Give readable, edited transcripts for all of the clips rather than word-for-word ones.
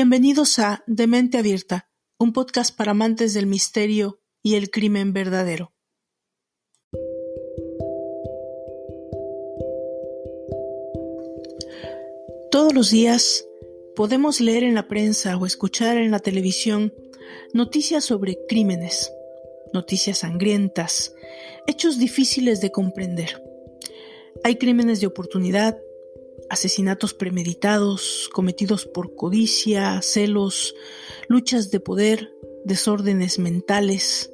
Bienvenidos a De Mente Abierta, un podcast para amantes del misterio y el crimen verdadero. Todos los días podemos leer en la prensa o escuchar en la televisión noticias sobre crímenes, noticias sangrientas, hechos difíciles de comprender. Hay crímenes de oportunidad, asesinatos premeditados, cometidos por codicia, celos, luchas de poder, desórdenes mentales.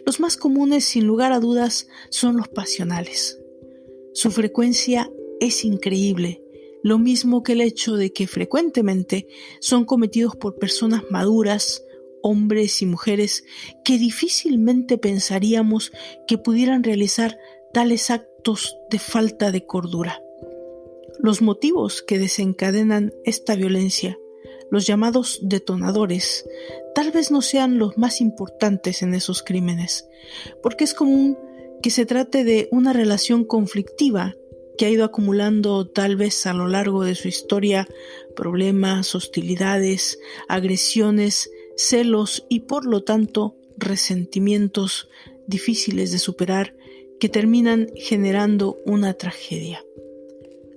Los más comunes, sin lugar a dudas, son los pasionales. Su frecuencia es increíble, lo mismo que el hecho de que frecuentemente son cometidos por personas maduras, hombres y mujeres que difícilmente pensaríamos que pudieran realizar tales actos de falta de cordura. Los motivos que desencadenan esta violencia, los llamados detonadores, tal vez no sean los más importantes en esos crímenes, porque es común que se trate de una relación conflictiva que ha ido acumulando tal vez a lo largo de su historia problemas, hostilidades, agresiones, celos y por lo tanto resentimientos difíciles de superar que terminan generando una tragedia.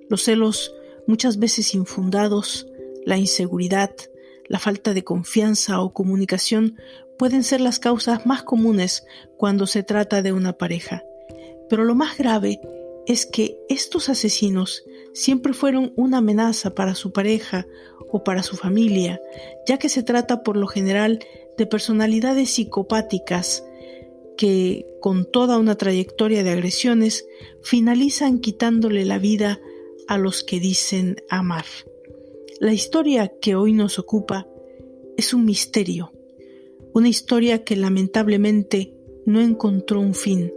Los celos, muchas veces infundados, la inseguridad, la falta de confianza o comunicación pueden ser las causas más comunes cuando se trata de una pareja. Pero lo más grave es que estos asesinos siempre fueron una amenaza para su pareja o para su familia, ya que se trata por lo general de personalidades psicopáticas que, con toda una trayectoria de agresiones, finalizan quitándole la vida a los que dicen amar. La historia que hoy nos ocupa es un misterio, una historia que lamentablemente no encontró un fin,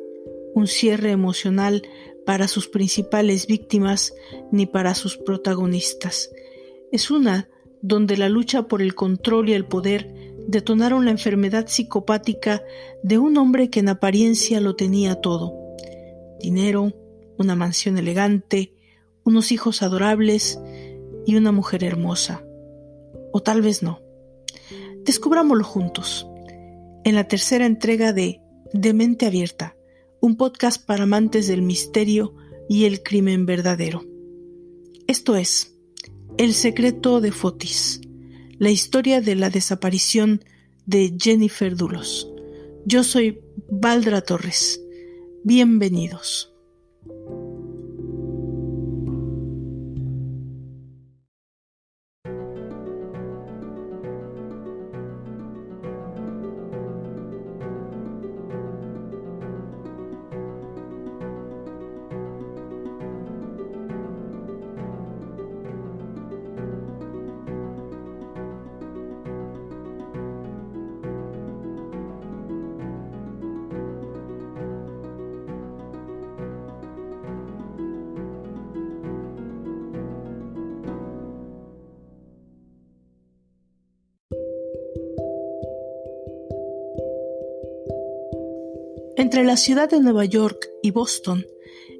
un cierre emocional para sus principales víctimas ni para sus protagonistas. Es una donde la lucha por el control y el poder detonaron la enfermedad psicopática de un hombre que en apariencia lo tenía todo: dinero, una mansión elegante, unos hijos adorables y una mujer hermosa. O tal vez no. Descubrámoslo juntos, en la tercera entrega de Mente Abierta, un podcast para amantes del misterio y el crimen verdadero. Esto es El secreto de Fotis, la historia de la desaparición de Jennifer Dulos. Yo soy Valdra Torres. Bienvenidos. Entre la ciudad de Nueva York y Boston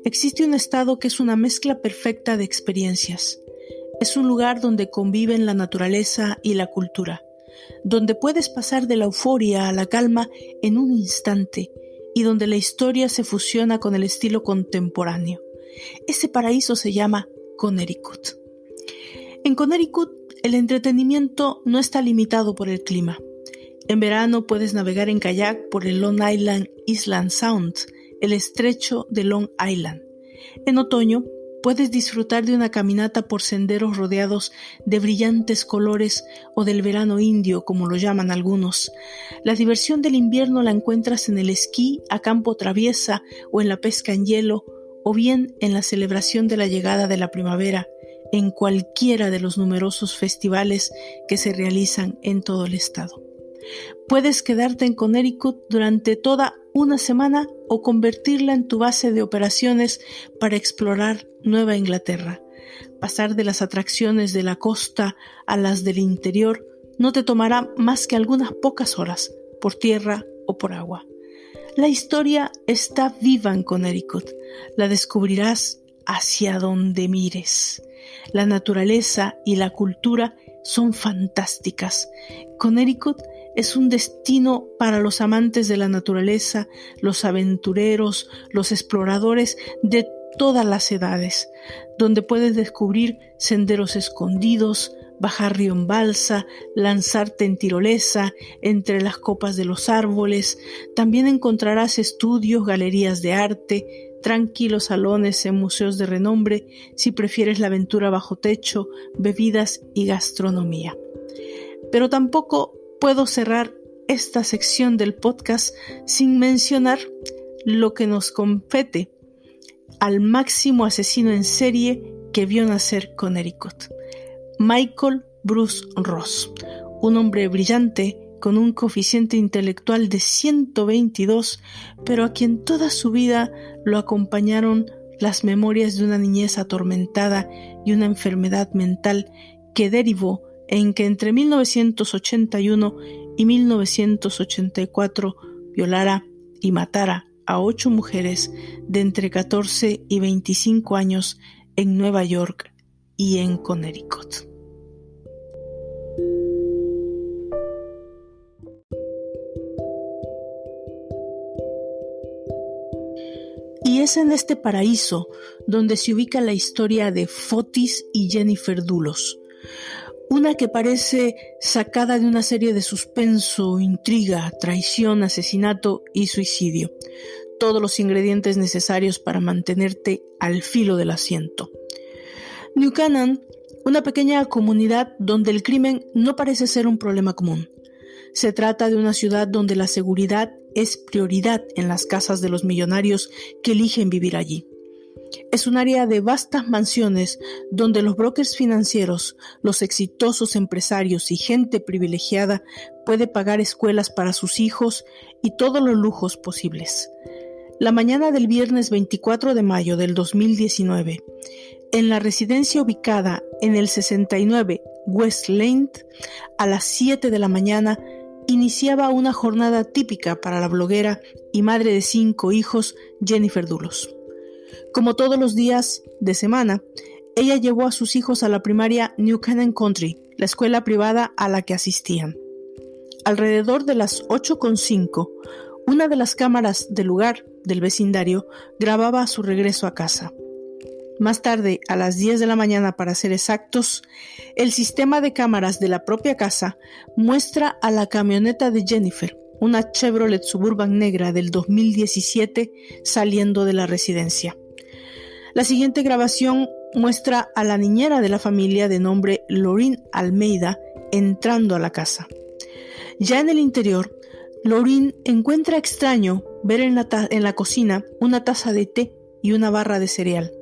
existe un estado que es una mezcla perfecta de experiencias. Es un lugar donde conviven la naturaleza y la cultura, donde puedes pasar de la euforia a la calma en un instante y donde la historia se fusiona con el estilo contemporáneo. Ese paraíso se llama Connecticut. En Connecticut, el entretenimiento no está limitado por el clima. En verano puedes navegar en kayak por el Long Island Sound, el estrecho de Long Island. En otoño puedes disfrutar de una caminata por senderos rodeados de brillantes colores o del verano indio, como lo llaman algunos. La diversión del invierno la encuentras en el esquí a campo traviesa o en la pesca en hielo, o bien en la celebración de la llegada de la primavera, en cualquiera de los numerosos festivales que se realizan en todo el estado. Puedes quedarte en Connecticut durante toda una semana o convertirla en tu base de operaciones para explorar Nueva Inglaterra. Pasar de las atracciones de la costa a las del interior no te tomará más que algunas pocas horas, por tierra o por agua. La historia está viva en Connecticut. La descubrirás hacia donde mires. La naturaleza y la cultura son fantásticas. Connecticut es un destino para los amantes de la naturaleza, los aventureros, los exploradores de todas las edades, donde puedes descubrir senderos escondidos, bajar río en balsa, lanzarte en tirolesa entre las copas de los árboles. También encontrarás estudios, galerías de arte, tranquilos salones en museos de renombre, si prefieres la aventura bajo techo, bebidas y gastronomía. Pero tampoco puedo cerrar esta sección del podcast sin mencionar lo que nos compete al máximo asesino en serie que vio nacer Connecticut, Michael Bruce Ross, un hombre brillante con un coeficiente intelectual de 122, pero a quien toda su vida lo acompañaron las memorias de una niñez atormentada y una enfermedad mental que derivó en que entre 1981 y 1984 violara y matara a 8 mujeres de entre 14 y 25 años en Nueva York y en Connecticut. Y es en este paraíso donde se ubica la historia de Fotis y Jennifer Dulos, una que parece sacada de una serie de suspenso, intriga, traición, asesinato y suicidio. Todos los ingredientes necesarios para mantenerte al filo del asiento. New Canaan, una pequeña comunidad donde el crimen no parece ser un problema común. Se trata de una ciudad donde la seguridad es prioridad en las casas de los millonarios que eligen vivir allí. Es un área de vastas mansiones donde los brokers financieros, los exitosos empresarios y gente privilegiada puede pagar escuelas para sus hijos y todos los lujos posibles. La mañana del viernes 24 de mayo del 2019, en la residencia ubicada en el 69 West Lane, a las 7 de la mañana, iniciaba una jornada típica para la bloguera y madre de 5 hijos, Jennifer Dulos. Como todos los días de semana, ella llevó a sus hijos a la primaria New Canaan Country, la escuela privada a la que asistían. Alrededor de las 8:05, una de las cámaras del lugar del vecindario grababa su regreso a casa. Más tarde, a las 10 de la mañana para ser exactos, el sistema de cámaras de la propia casa muestra a la camioneta de Jennifer, una Chevrolet Suburban negra del 2017, saliendo de la residencia. La siguiente grabación muestra a la niñera de la familia de nombre Lauren Almeida entrando a la casa. Ya en el interior, Lauren encuentra extraño ver en la cocina una taza de té y una barra de cereal.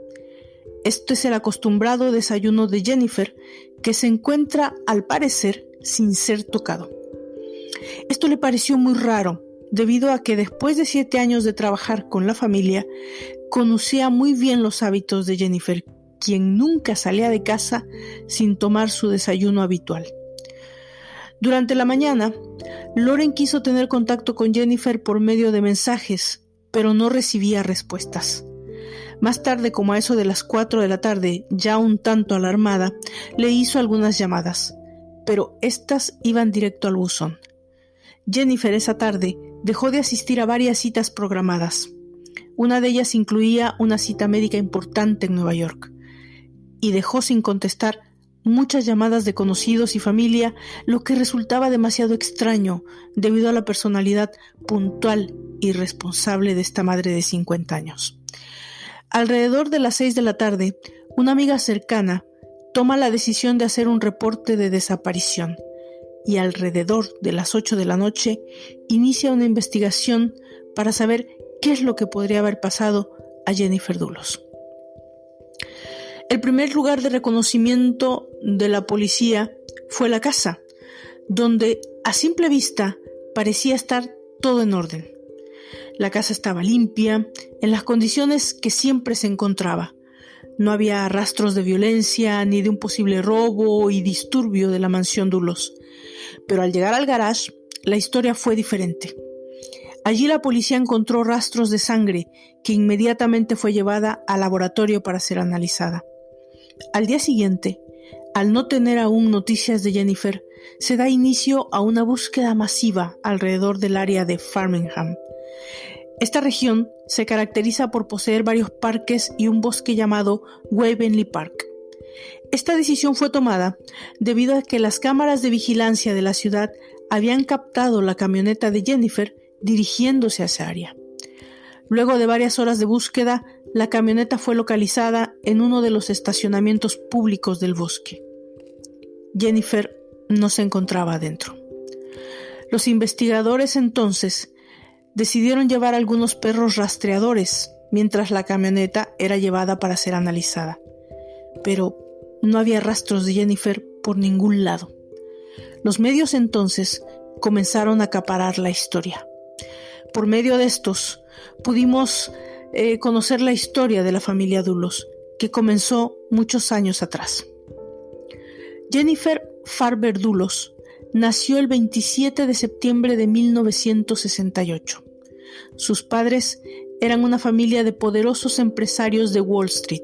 Esto es el acostumbrado desayuno de Jennifer, que se encuentra, al parecer, sin ser tocado. Esto le pareció muy raro, debido a que después de 7 años de trabajar con la familia, conocía muy bien los hábitos de Jennifer, quien nunca salía de casa sin tomar su desayuno habitual. Durante la mañana, Lauren quiso tener contacto con Jennifer por medio de mensajes, pero no recibía respuestas. Más tarde, como a eso de las 4 de la tarde, ya un tanto alarmada, le hizo algunas llamadas, pero estas iban directo al buzón. Jennifer esa tarde dejó de asistir a varias citas programadas. Una de ellas incluía una cita médica importante en Nueva York, y dejó sin contestar muchas llamadas de conocidos y familia, lo que resultaba demasiado extraño debido a la personalidad puntual y responsable de esta madre de 50 años. Alrededor de las 6 de la tarde, una amiga cercana toma la decisión de hacer un reporte de desaparición y alrededor de las 8 de la noche inicia una investigación para saber qué es lo que podría haber pasado a Jennifer Dulos. El primer lugar de reconocimiento de la policía fue la casa, donde a simple vista parecía estar todo en orden. La casa estaba limpia, en las condiciones que siempre se encontraba. No había rastros de violencia ni de un posible robo y disturbio de la mansión Dulos. Pero al llegar al garage, la historia fue diferente. Allí la policía encontró rastros de sangre que inmediatamente fue llevada al laboratorio para ser analizada. Al día siguiente, Al no tener aún noticias de Jennifer, se da inicio a una búsqueda masiva alrededor del área de Framingham. Esta región se caracteriza por poseer varios parques y un bosque llamado Waveney Park. Esta decisión fue tomada debido a que las cámaras de vigilancia de la ciudad habían captado la camioneta de Jennifer dirigiéndose a esa área. Luego de varias horas de búsqueda, la camioneta fue localizada en uno de los estacionamientos públicos del bosque. Jennifer no se encontraba adentro. Los investigadores entonces decidieron llevar algunos perros rastreadores mientras la camioneta era llevada para ser analizada. Pero no había rastros de Jennifer por ningún lado. Los medios entonces comenzaron a acaparar la historia. Por medio de estos, pudimos conocer la historia de la familia Dulos, que comenzó muchos años atrás. Jennifer Farber Dulos nació el 27 de septiembre de 1968. Sus padres eran una familia de poderosos empresarios de Wall Street,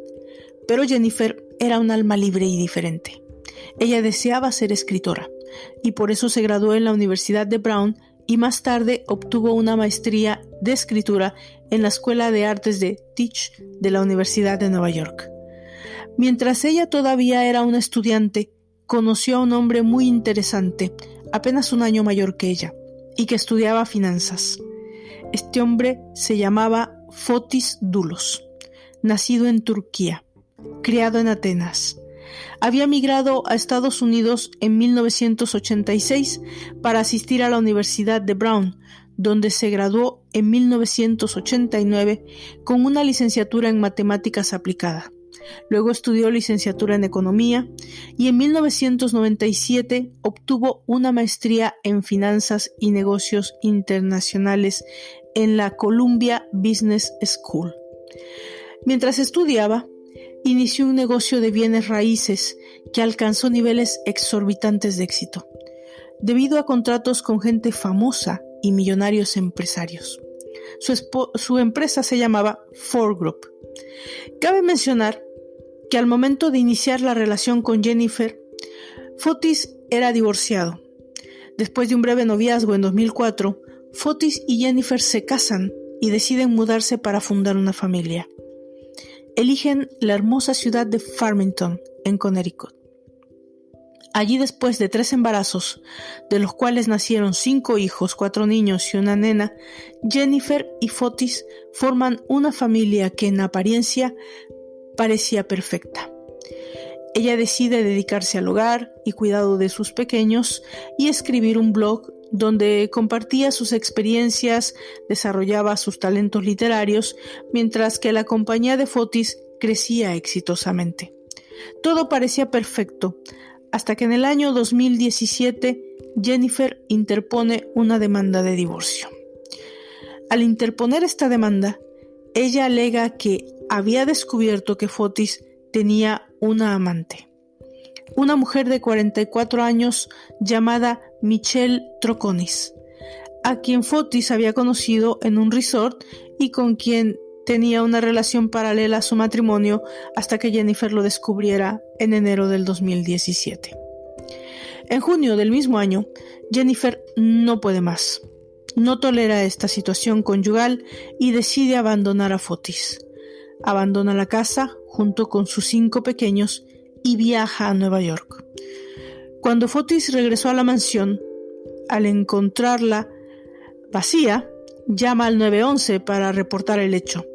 pero Jennifer era un alma libre y diferente. Ella deseaba ser escritora y por eso se graduó en la Universidad de Brown y más tarde obtuvo una maestría de escritura en la Escuela de Artes de Tisch de la Universidad de Nueva York. Mientras ella todavía era una estudiante, conoció a un hombre muy interesante, apenas un año mayor que ella, y que estudiaba finanzas. Este hombre se llamaba Fotis Dulos, nacido en Turquía, criado en Atenas. Había migrado a Estados Unidos en 1986 para asistir a la Universidad de Brown, donde se graduó en 1989 con una licenciatura en matemáticas aplicada. Luego estudió licenciatura en economía y en 1997 obtuvo una maestría en finanzas y negocios internacionales en la Columbia Business School. Mientras estudiaba, inició un negocio de bienes raíces que alcanzó niveles exorbitantes de éxito, debido a contratos con gente famosa y millonarios empresarios. Su empresa se llamaba Ford Group. Cabe mencionar que al momento de iniciar la relación con Jennifer, Fotis era divorciado. Después de un breve noviazgo en 2004, Fotis y Jennifer se casan y deciden mudarse para fundar una familia. Eligen la hermosa ciudad de Farmington, en Connecticut. Allí, después de 3 embarazos, de los cuales nacieron 5 hijos, 4 niños y una nena, Jennifer y Fotis forman una familia que en apariencia parecía perfecta. Ella decide dedicarse al hogar y cuidado de sus pequeños y escribir un blog donde compartía sus experiencias, desarrollaba sus talentos literarios, mientras que la compañía de Fotis crecía exitosamente. Todo parecía perfecto, hasta que en el año 2017 Jennifer interpone una demanda de divorcio. Al interponer esta demanda, ella alega que había descubierto que Fotis tenía una amante, una mujer de 44 años llamada Michelle Troconis, a quien Fotis había conocido en un resort y con quien tenía una relación paralela a su matrimonio hasta que Jennifer lo descubriera en enero del 2017. En junio del mismo año, Jennifer no puede más. No tolera esta situación conyugal y decide abandonar a Fotis. Abandona la casa junto con sus 5 pequeños y viaja a Nueva York. Cuando Fotis regresó a la mansión, al encontrarla vacía, llama al 911 para reportar el hecho.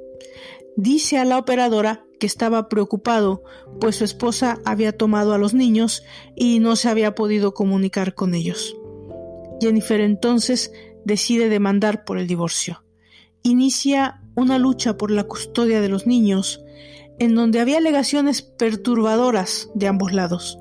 Dice a la operadora que estaba preocupado, pues su esposa había tomado a los niños y no se había podido comunicar con ellos. Jennifer entonces decide demandar por el divorcio. Inicia una lucha por la custodia de los niños, en donde había alegaciones perturbadoras de ambos lados.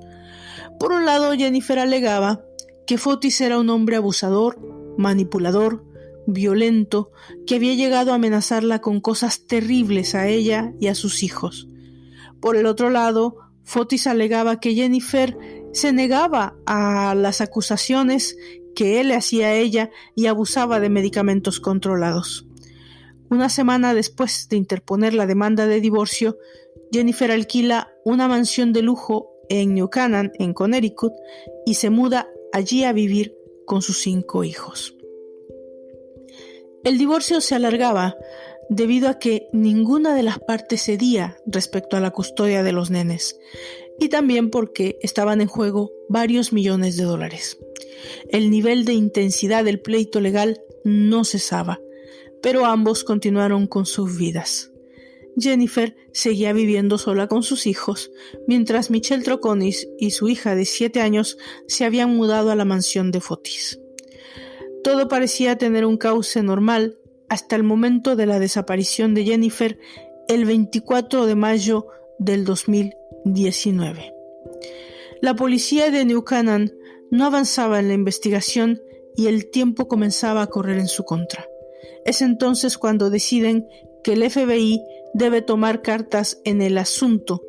Por un lado, Jennifer alegaba que Fotis era un hombre abusador, manipulador, violento, que había llegado a amenazarla con cosas terribles a ella y a sus hijos. Por el otro lado, Fotis alegaba que Jennifer se negaba a las acusaciones que él le hacía a ella y abusaba de medicamentos controlados. Una semana después de interponer la demanda de divorcio, Jennifer alquila una mansión de lujo en New Canaan, en Connecticut, y se muda allí a vivir con sus 5 hijos. El divorcio se alargaba debido a que ninguna de las partes cedía respecto a la custodia de los nenes, y también porque estaban en juego varios millones de dólares. El nivel de intensidad del pleito legal no cesaba, pero ambos continuaron con sus vidas. Jennifer seguía viviendo sola con sus hijos, mientras Michelle Troconis y su hija de 7 años se habían mudado a la mansión de Fotis. Todo parecía tener un cauce normal hasta el momento de la desaparición de Jennifer el 24 de mayo del 2019. La policía de New Canaan no avanzaba en la investigación y el tiempo comenzaba a correr en su contra. Es entonces cuando deciden que el FBI debe tomar cartas en el asunto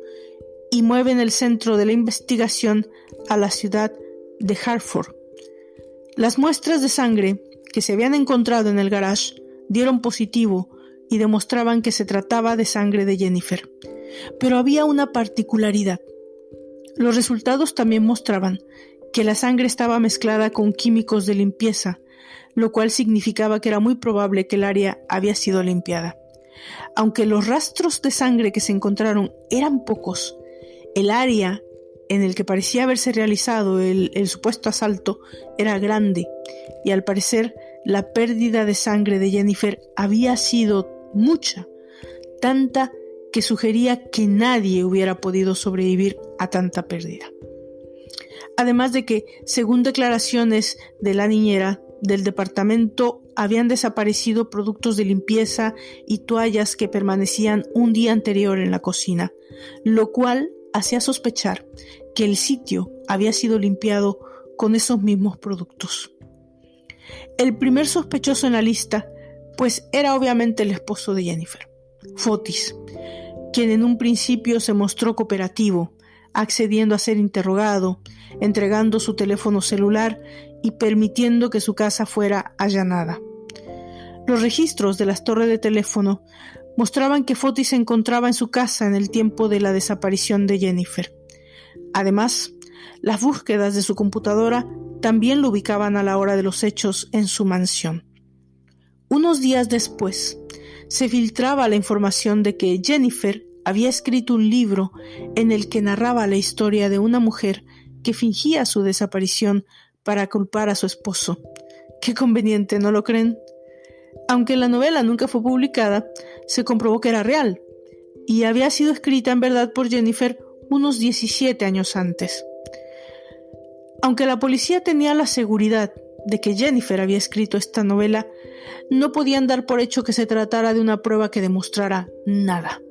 y mueven el centro de la investigación a la ciudad de Hartford. Las muestras de sangre que se habían encontrado en el garage dieron positivo y demostraban que se trataba de sangre de Jennifer. Pero había una particularidad. Los resultados también mostraban que la sangre estaba mezclada con químicos de limpieza, lo cual significaba que era muy probable que el área había sido limpiada. Aunque los rastros de sangre que se encontraron eran pocos, el área en el que parecía haberse realizado el supuesto asalto era grande, y al parecer la pérdida de sangre de Jennifer había sido mucha, tanta que sugería que nadie hubiera podido sobrevivir a tanta pérdida. Además de que, según declaraciones de la niñera del departamento, habían desaparecido productos de limpieza y toallas que permanecían un día anterior en la cocina, lo cual hacía sospechar que el sitio había sido limpiado con esos mismos productos. El primer sospechoso en la lista, pues era obviamente el esposo de Jennifer, Fotis, quien en un principio se mostró cooperativo, accediendo a ser interrogado, entregando su teléfono celular y permitiendo que su casa fuera allanada. Los registros de las torres de teléfono mostraban que Fotis se encontraba en su casa en el tiempo de la desaparición de Jennifer. Además, las búsquedas de su computadora también lo ubicaban a la hora de los hechos en su mansión. Unos días después, se filtraba la información de que Jennifer había escrito un libro en el que narraba la historia de una mujer que fingía su desaparición para culpar a su esposo. Qué conveniente, ¿no lo creen? Aunque la novela nunca fue publicada, se comprobó que era real y había sido escrita en verdad por Jennifer unos 17 años antes. Aunque la policía tenía la seguridad de que Jennifer había escrito esta novela, no podían dar por hecho que se tratara de una prueba que demostrara nada.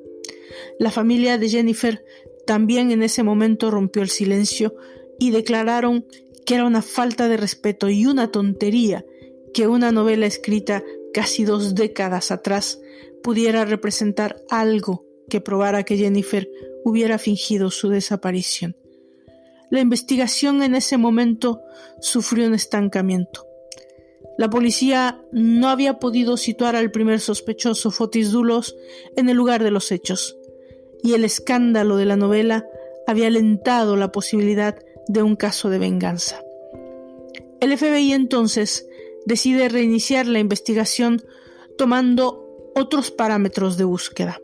La familia de Jennifer también en ese momento rompió el silencio y declararon que era una falta de respeto y una tontería que una novela escrita casi 2 décadas atrás pudiera representar algo que probara que Jennifer hubiera fingido su desaparición. La investigación en ese momento sufrió un estancamiento. La policía no había podido situar al primer sospechoso, Fotis Dulos, en el lugar de los hechos, y el escándalo de la novela había alentado la posibilidad de un caso de venganza. El FBI entonces decide reiniciar la investigación tomando otros parámetros de búsqueda.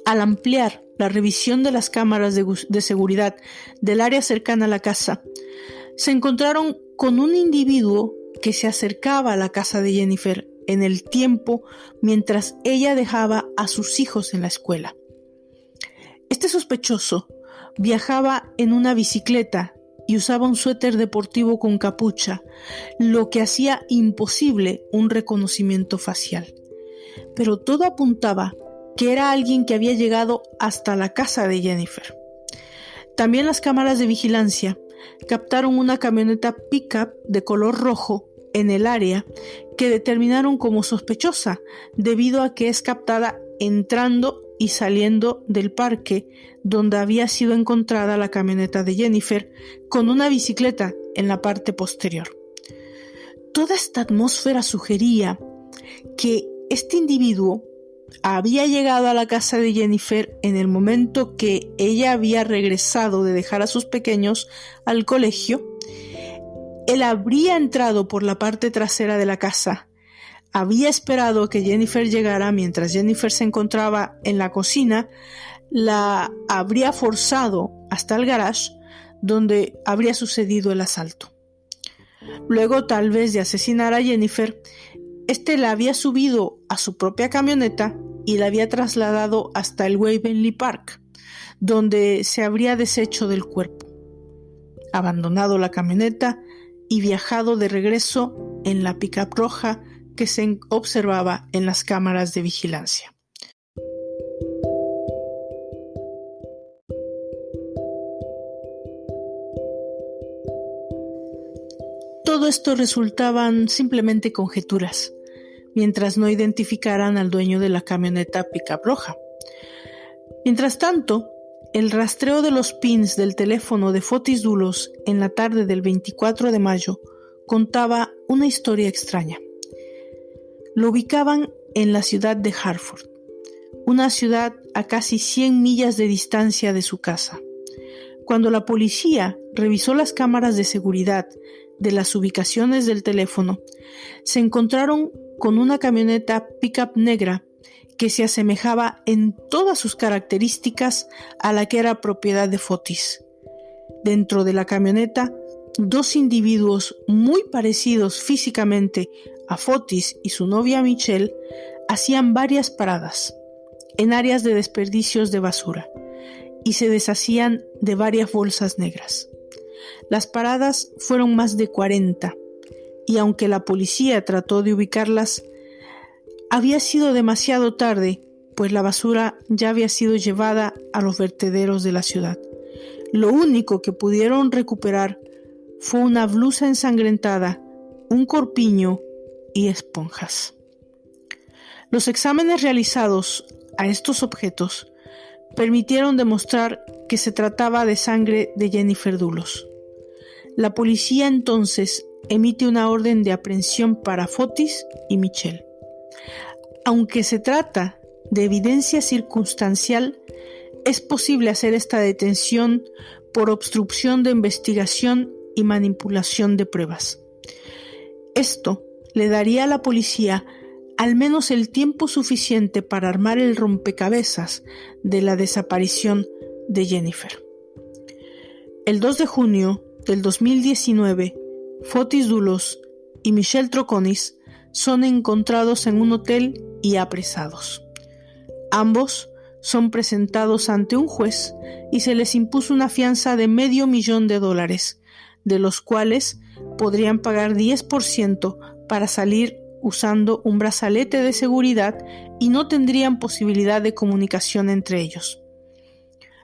Al ampliar la revisión de las cámaras de seguridad del área cercana a la casa, se encontraron con un individuo que se acercaba a la casa de Jennifer en el tiempo mientras ella dejaba a sus hijos en la escuela. Este sospechoso viajaba en una bicicleta y usaba un suéter deportivo con capucha, lo que hacía imposible un reconocimiento facial. Pero todo apuntaba que era alguien que había llegado hasta la casa de Jennifer. También las cámaras de vigilancia captaron una camioneta pick-up de color rojo en el área que determinaron como sospechosa debido a que es captada entrando y saliendo del parque donde había sido encontrada la camioneta de Jennifer con una bicicleta en la parte posterior. Toda esta atmósfera sugería que este individuo había llegado a la casa de Jennifer en el momento que ella había regresado de dejar a sus pequeños al colegio. Él habría entrado por la parte trasera de la casa, había esperado que Jennifer llegara mientras Jennifer se encontraba en la cocina, la habría forzado hasta el garage donde habría sucedido el asalto. Luego, tal vez de asesinar a Jennifer, la había subido a su propia camioneta y la había trasladado hasta el Waverly Park, donde se habría deshecho del cuerpo, abandonado la camioneta y viajado de regreso en la pick-up roja que se observaba en las cámaras de vigilancia. Todo esto resultaban simplemente conjeturas, mientras no identificaran al dueño de la camioneta pick-up roja. Mientras tanto, el rastreo de los pins del teléfono de Fotis Dulos en la tarde del 24 de mayo contaba una historia extraña. Lo ubicaban en la ciudad de Hartford, una ciudad a casi 100 millas de distancia de su casa. Cuando la policía revisó las cámaras de seguridad de las ubicaciones del teléfono, se encontraron con una camioneta pick-up negra que se asemejaba en todas sus características a la que era propiedad de Fotis. Dentro de la camioneta, dos individuos muy parecidos físicamente a Fotis y su novia Michelle hacían varias paradas en áreas de desperdicios de basura y se deshacían de varias bolsas negras. Las paradas fueron más de 40 y aunque la policía trató de ubicarlas, había sido demasiado tarde, pues la basura ya había sido llevada a los vertederos de la ciudad. Lo único que pudieron recuperar fue una blusa ensangrentada, un corpiño y esponjas. Los exámenes realizados a estos objetos permitieron demostrar que se trataba de sangre de Jennifer Dulos. La policía entonces emite una orden de aprehensión para Fotis y Michelle. Aunque se trata de evidencia circunstancial, es posible hacer esta detención por obstrucción de investigación y manipulación de pruebas. Esto le daría a la policía al menos el tiempo suficiente para armar el rompecabezas de la desaparición de Jennifer. El 2 de junio del 2019, Fotis Dulos y Michelle Troconis son encontrados en un hotel y apresados. Ambos son presentados ante un juez y se les impuso una fianza de $500,000, de los cuales podrían pagar 10% para salir usando un brazalete de seguridad y no tendrían posibilidad de comunicación entre ellos.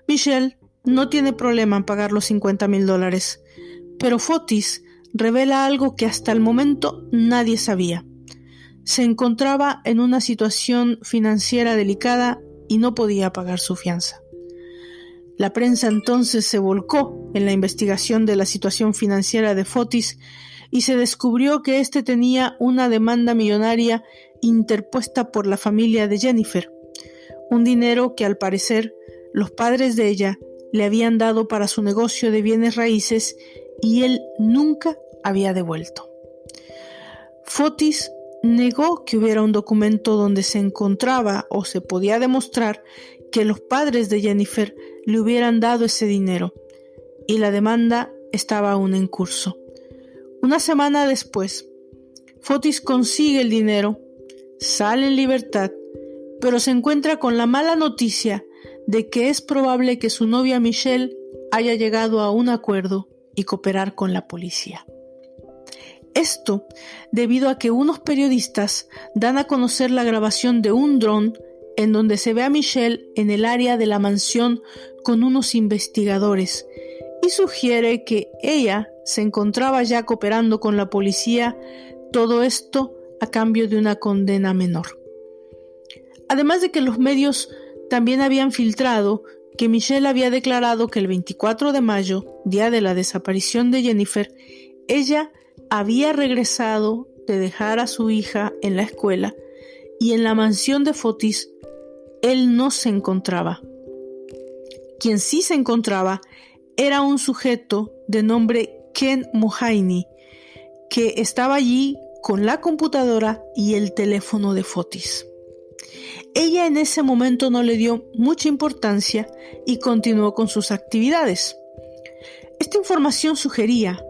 Michelle no tiene problema en pagar los $50,000, pero Fotis revela algo que hasta el momento nadie sabía. Se encontraba en una situación financiera delicada y no podía pagar su fianza. La prensa entonces se volcó en la investigación de la situación financiera de Fotis y se descubrió que éste tenía una demanda millonaria interpuesta por la familia de Jennifer, un dinero que al parecer los padres de ella le habían dado para su negocio de bienes raíces y él nunca había devuelto. Fotis negó que hubiera un documento donde se encontraba o se podía demostrar que los padres de Jennifer le hubieran dado ese dinero, y la demanda estaba aún en curso. Una semana después, Fotis consigue el dinero, sale en libertad, pero se encuentra con la mala noticia de que es probable que su novia Michelle haya llegado a un acuerdo y cooperar con la policía. Esto debido a que unos periodistas dan a conocer la grabación de un dron en donde se ve a Michelle en el área de la mansión con unos investigadores y sugiere que ella se encontraba ya cooperando con la policía, todo esto a cambio de una condena menor. Además de que los medios también habían filtrado que Michelle había declarado que el 24 de mayo, día de la desaparición de Jennifer, ella había regresado de dejar a su hija en la escuela y en la mansión de Fotis él no se encontraba. Quien sí se encontraba era un sujeto de nombre Ken Mohaney, que estaba allí con la computadora y el teléfono de Fotis. Ella en ese momento no le dio mucha importancia y continuó con sus actividades. Esta información sugería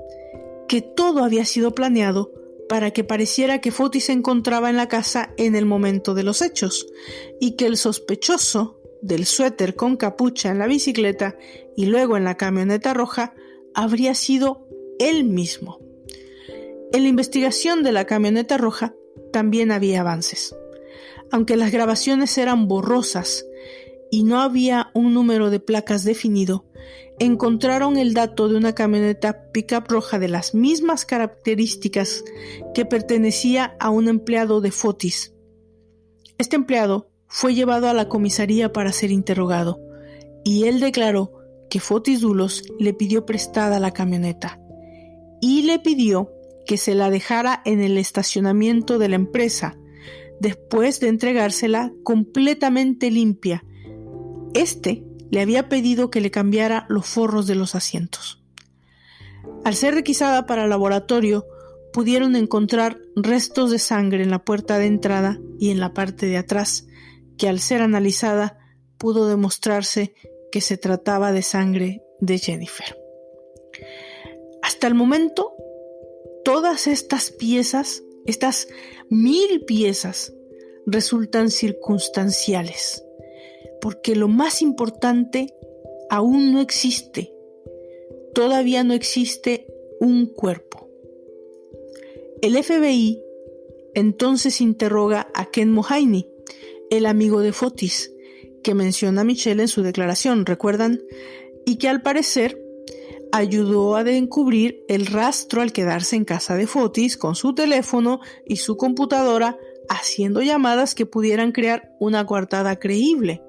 que todo había sido planeado para que pareciera que Fotis se encontraba en la casa en el momento de los hechos y que el sospechoso del suéter con capucha en la bicicleta y luego en la camioneta roja habría sido él mismo. En la investigación de la camioneta roja también había avances. Aunque las grabaciones eran borrosas y no había un número de placas definido, encontraron el dato de una camioneta pick-up roja de las mismas características que pertenecía a un empleado de Fotis. Este empleado fue llevado a la comisaría para ser interrogado y él declaró que Fotis Dulos le pidió prestada la camioneta y le pidió que se la dejara en el estacionamiento de la empresa después de entregársela completamente limpia. Este le había pedido que le cambiara los forros de los asientos. Al ser requisada para el laboratorio, pudieron encontrar restos de sangre en la puerta de entrada y en la parte de atrás, que al ser analizada pudo demostrarse que se trataba de sangre de Jennifer. Hasta el momento, todas estas piezas, estas 1000 piezas, resultan circunstanciales, porque lo más importante aún no existe. Todavía no existe un cuerpo. El FBI entonces interroga a Ken Mohaney, el amigo de Fotis, que menciona a Michelle en su declaración, ¿recuerdan? Y que al parecer ayudó a encubrir el rastro al quedarse en casa de Fotis con su teléfono y su computadora haciendo llamadas que pudieran crear una coartada creíble.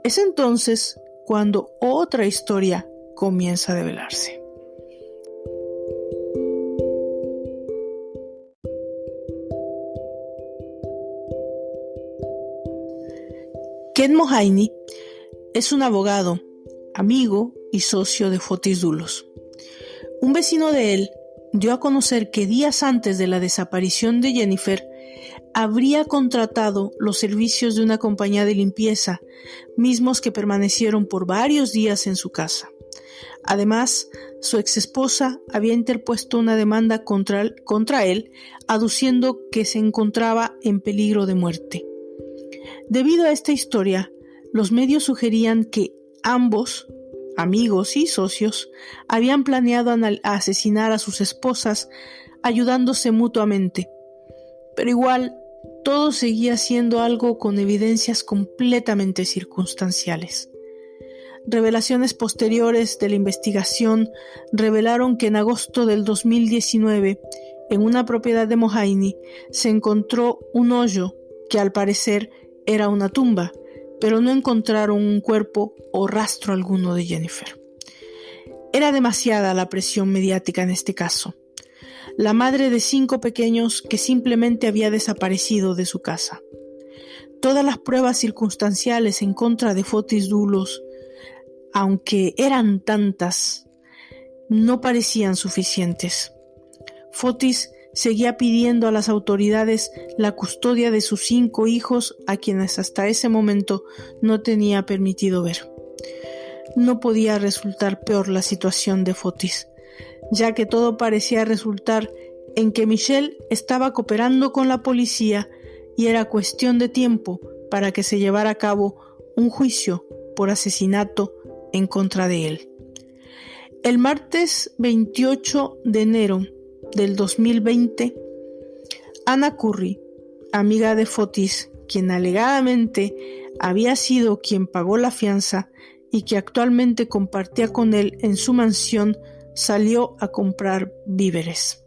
Es entonces cuando otra historia comienza a develarse. Ken Mohaney es un abogado, amigo y socio de Fotis Dulos. Un vecino de él dio a conocer que días antes de la desaparición de Jennifer habría contratado los servicios de una compañía de limpieza, mismos que permanecieron por varios días en su casa. Además, su exesposa había interpuesto una demanda contra él, aduciendo que se encontraba en peligro de muerte. Debido a esta historia, los medios sugerían que ambos, amigos y socios, habían planeado asesinar a sus esposas, ayudándose mutuamente. Pero igual, todo seguía siendo algo con evidencias completamente circunstanciales. Revelaciones posteriores de la investigación revelaron que en agosto del 2019, en una propiedad de Mohaney, se encontró un hoyo que al parecer era una tumba, pero no encontraron un cuerpo o rastro alguno de Jennifer. Era demasiada la presión mediática en este caso. La madre de 5 pequeños que simplemente había desaparecido de su casa. Todas las pruebas circunstanciales en contra de Fotis Dulos, aunque eran tantas, no parecían suficientes. Fotis seguía pidiendo a las autoridades la custodia de sus 5 hijos, a quienes hasta ese momento no tenía permitido ver. No podía resultar peor la situación de Fotis, ya que todo parecía resultar en que Michelle estaba cooperando con la policía y era cuestión de tiempo para que se llevara a cabo un juicio por asesinato en contra de él. El martes 28 de enero del 2020, Anna Curry, amiga de Fotis, quien alegadamente había sido quien pagó la fianza y que actualmente compartía con él en su mansión, salió a comprar víveres.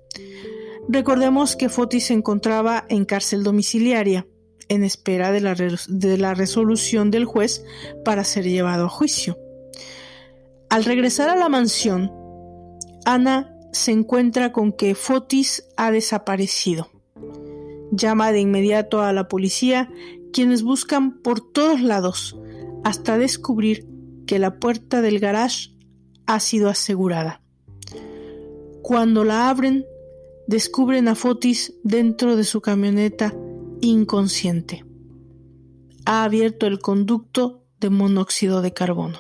Recordemos que Fotis se encontraba en cárcel domiciliaria, en espera de la resolución del juez para ser llevado a juicio. Al regresar a la mansión, Ana se encuentra con que Fotis ha desaparecido, Llama de inmediato a la policía, quienes buscan por todos lados hasta descubrir que la puerta del garage ha sido asegurada. Cuando la abren, descubren a Fotis dentro de su camioneta inconsciente. Ha abierto el conducto de monóxido de carbono.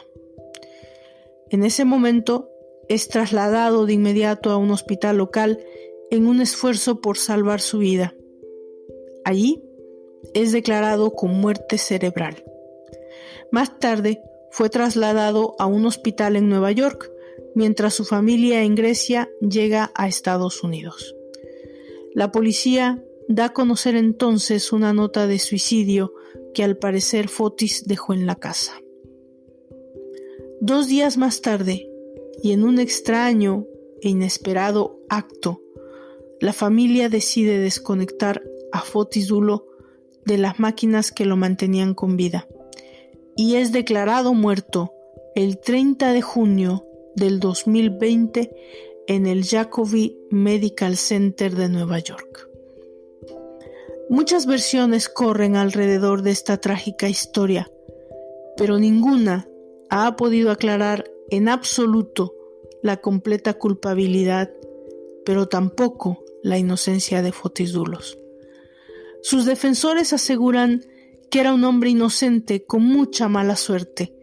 En ese momento es trasladado de inmediato a un hospital local en un esfuerzo por salvar su vida. Allí es declarado con muerte cerebral. Más tarde fue trasladado a un hospital en Nueva York, mientras su familia en Grecia llega a Estados Unidos. La policía da a conocer entonces una nota de suicidio que al parecer Fotis dejó en la casa. 2 días más tarde, y en un extraño e inesperado acto, la familia decide desconectar a Fotis Dulo de las máquinas que lo mantenían con vida, y es declarado muerto el 30 de junio del 2020 en el Jacobi Medical Center de Nueva York. Muchas versiones corren alrededor de esta trágica historia, pero ninguna ha podido aclarar en absoluto la completa culpabilidad, pero tampoco la inocencia de Fotis Dulos. Sus defensores aseguran que era un hombre inocente con mucha mala suerte,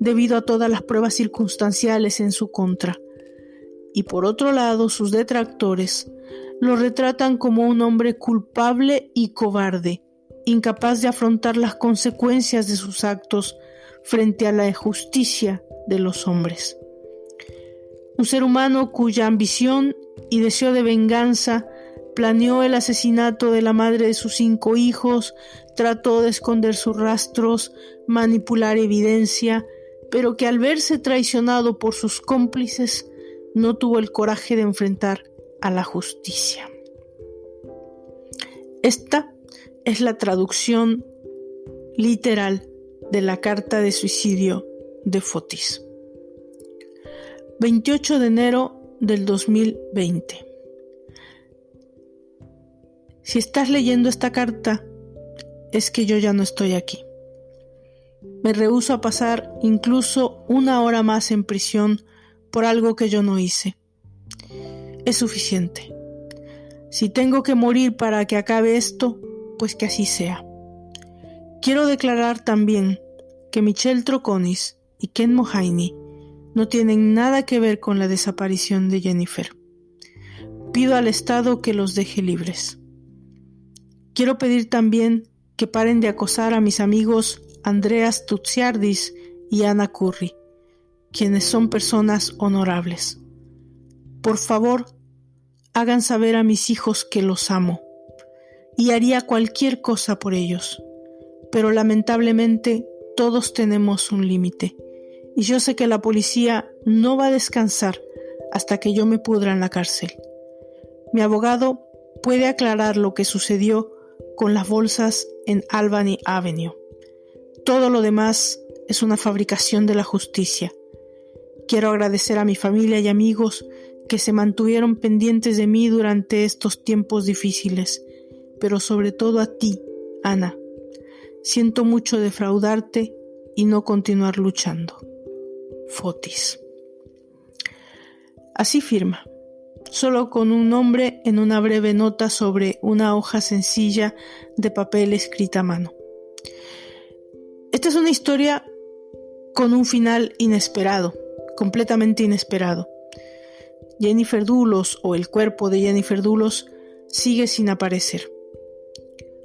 debido a todas las pruebas circunstanciales en su contra. Y por otro lado, sus detractores lo retratan como un hombre culpable y cobarde, incapaz de afrontar las consecuencias de sus actos frente a la injusticia de los hombres. Un ser humano cuya ambición y deseo de venganza planeó el asesinato de la madre de sus 5 hijos, trató de esconder sus rastros, manipular evidencia, pero que al verse traicionado por sus cómplices, no tuvo el coraje de enfrentar a la justicia. Esta es la traducción literal de la carta de suicidio de Fotis. 28 de enero del 2020. Si estás leyendo esta carta, es que yo ya no estoy aquí. Me rehúso a pasar incluso 1 hora más en prisión por algo que yo no hice. Es suficiente. Si tengo que morir para que acabe esto, pues que así sea. Quiero declarar también que Michelle Troconis y Ken Mohaney no tienen nada que ver con la desaparición de Jennifer. Pido al Estado que los deje libres. Quiero pedir también que paren de acosar a mis amigos Andreas Tutsiardis y Anna Curry, quienes son personas honorables. Por favor, hagan saber a mis hijos que los amo y haría cualquier cosa por ellos, pero lamentablemente todos tenemos un límite y yo sé que la policía no va a descansar hasta que yo me pudra en la cárcel. Mi abogado puede aclarar lo que sucedió con las bolsas en Albany Avenue. Todo lo demás es una fabricación de la justicia. Quiero agradecer a mi familia y amigos que se mantuvieron pendientes de mí durante estos tiempos difíciles, pero sobre todo a ti, Ana. Siento mucho defraudarte y no continuar luchando. Fotis. Así firma, solo con un nombre en una breve nota sobre una hoja sencilla de papel escrita a mano. Esta es una historia con un final inesperado, completamente inesperado. Jennifer Dulos, o el cuerpo de Jennifer Dulos, sigue sin aparecer.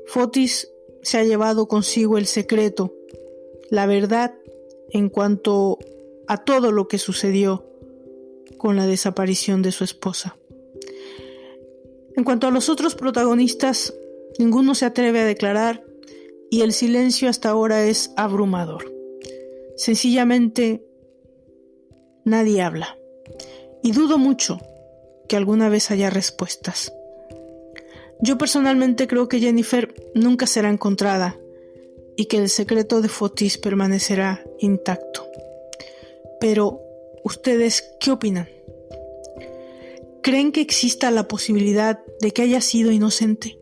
Fotis se ha llevado consigo el secreto, la verdad en cuanto a todo lo que sucedió con la desaparición de su esposa. En cuanto a los otros protagonistas, ninguno se atreve a declarar y el silencio hasta ahora es abrumador. Sencillamente, nadie habla. Y dudo mucho que alguna vez haya respuestas. Yo personalmente creo que Jennifer nunca será encontrada y que el secreto de Fotis permanecerá intacto. Pero, ¿ustedes qué opinan? ¿Creen que exista la posibilidad de que haya sido inocente?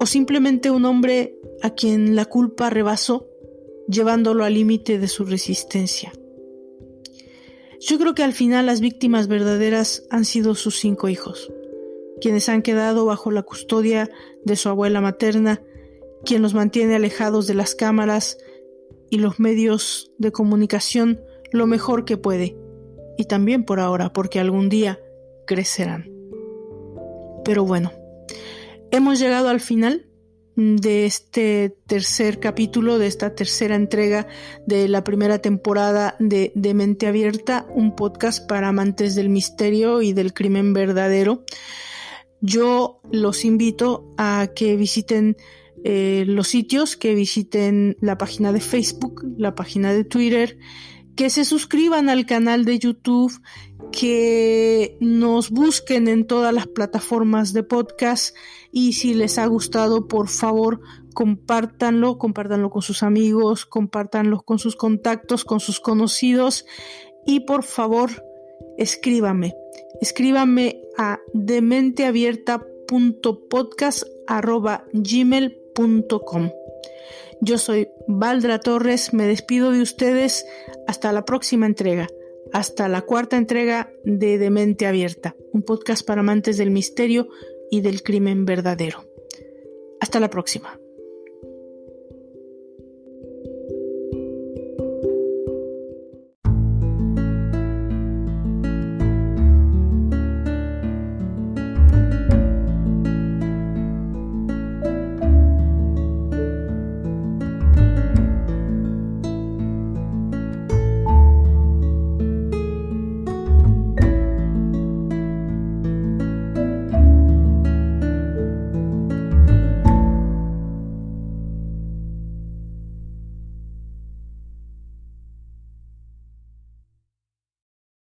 o simplemente un hombre a quien la culpa rebasó, llevándolo al límite de su resistencia. Yo creo que al final las víctimas verdaderas han sido sus 5 hijos, quienes han quedado bajo la custodia de su abuela materna, quien los mantiene alejados de las cámaras y los medios de comunicación lo mejor que puede, y también por ahora, porque algún día crecerán. Pero bueno, hemos llegado al final de este tercer capítulo, de esta tercera entrega de la primera temporada de Mente Abierta, un podcast para amantes del misterio y del crimen verdadero. Yo los invito a que visiten los sitios, que visiten la página de Facebook, la página de Twitter, que se suscriban al canal de YouTube, que nos busquen en todas las plataformas de podcast, y si les ha gustado, por favor, compártanlo con sus amigos, compártanlo con sus contactos, con sus conocidos, y por favor, escríbame a dementeabierta.podcast@gmail.com. Yo soy Valdra Torres, me despido de ustedes hasta la próxima entrega, hasta la 4ª entrega de Mente Abierta, un podcast para amantes del misterio y del crimen verdadero. Hasta la próxima.